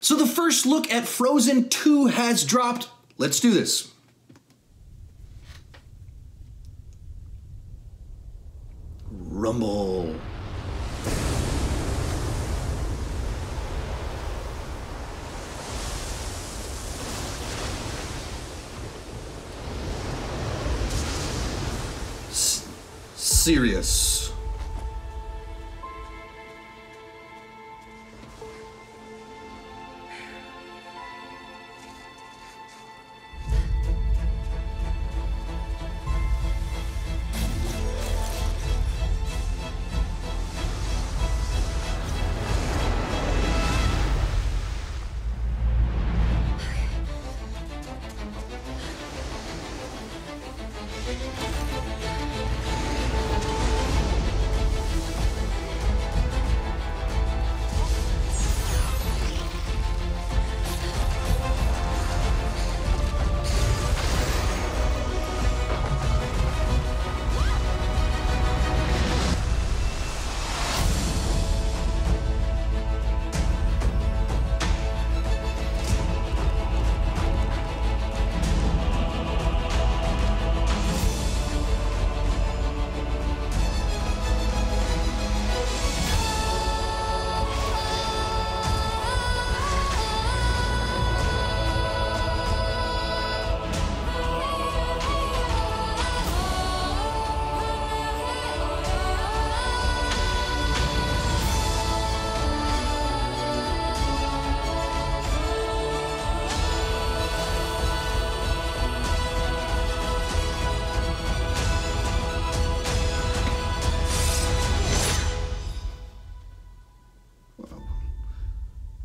So the first look at Frozen 2 has dropped. Let's do this. Rumble. Serious.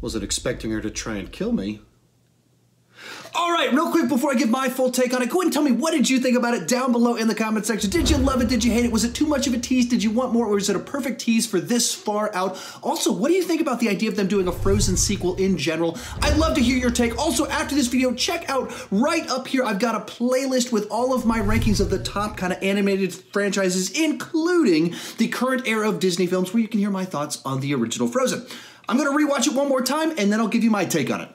Wasn't expecting her to try and kill me. All right, real quick before I give my full take on it, go ahead and tell me, what did you think about it down below in the comment section? Did you love it? Did you hate it? Was it too much of a tease? Did you want more? Or is it a perfect tease for this far out? Also, what do you think about the idea of them doing a Frozen sequel in general? I'd love to hear your take. Also, after this video, check out right up here, I've got a playlist with all of my rankings of the top kind of animated franchises, including the current era of Disney films, where you can hear my thoughts on the original Frozen. I'm gonna rewatch it one more time, and then I'll give you my take on it.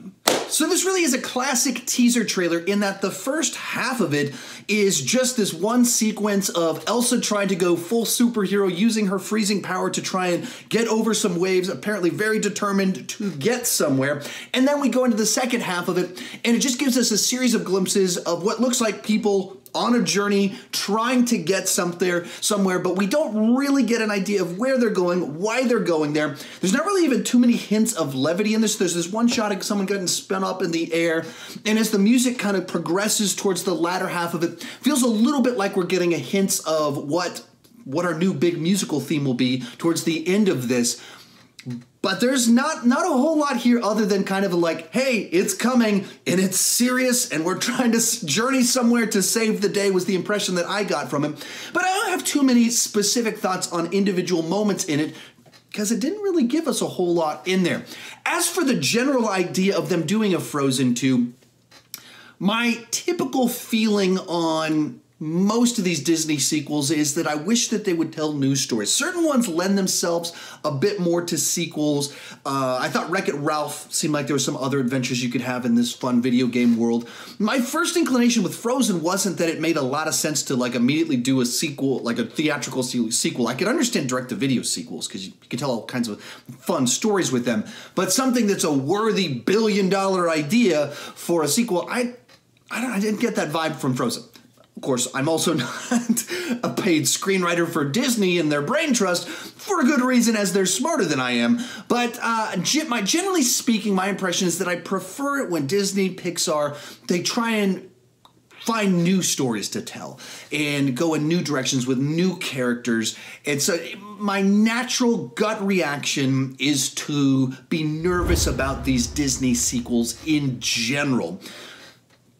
So this really is a classic teaser trailer in that the first half of it is just this one sequence of Elsa trying to go full superhero, using her freezing power to try and get over some waves, apparently very determined to get somewhere. And then we go into the second half of it, and it just gives us a series of glimpses of what looks like people on a journey trying to get somewhere, but we don't really get an idea of where they're going, why they're going there. There's not really even too many hints of levity in this. There's this one shot of someone getting spun up in the air, and as the music kind of progresses towards the latter half of it, feels a little bit like we're getting a hint of what our new big musical theme will be towards the end of this. But there's not a whole lot here other than kind of like, hey, it's coming and it's serious and we're trying to journey somewhere to save the day, was the impression that I got from him. But I don't have too many specific thoughts on individual moments in it, because it didn't really give us a whole lot in there. As for the general idea of them doing a Frozen 2, my typical feeling on most of these Disney sequels is that I wish that they would tell new stories. Certain ones lend themselves a bit more to sequels. I thought Wreck-It Ralph seemed like there were some other adventures you could have in this fun video game world. My first inclination with Frozen wasn't that it made a lot of sense to like immediately do a sequel, like a theatrical sequel. I could understand direct-to-video sequels because you can tell all kinds of fun stories with them. But something that's a worthy billion-dollar idea for a sequel, I didn't get that vibe from Frozen. Of course, I'm also not a paid screenwriter for Disney and their brain trust, for a good reason, as they're smarter than I am. But generally speaking, my impression is that I prefer it when Disney, Pixar, they try and find new stories to tell and go in new directions with new characters. And so my natural gut reaction is to be nervous about these Disney sequels in general.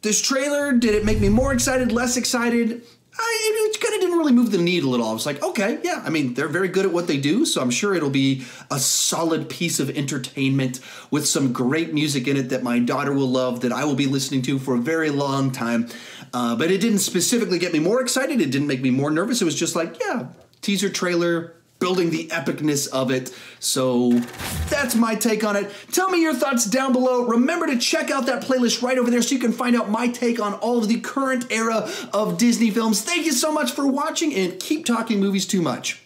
This trailer, did it make me more excited, less excited? It kind of didn't really move the needle at all. I was like, okay, yeah, I mean, they're very good at what they do, so I'm sure it'll be a solid piece of entertainment with some great music in it that my daughter will love, that I will be listening to for a very long time. But it didn't specifically get me more excited. It didn't make me more nervous. It was just like, yeah, teaser trailer, building the epicness of it. So that's my take on it. Tell me your thoughts down below. Remember to check out that playlist right over there so you can find out my take on all of the current era of Disney films. Thank you so much for watching, and keep talking movies too much.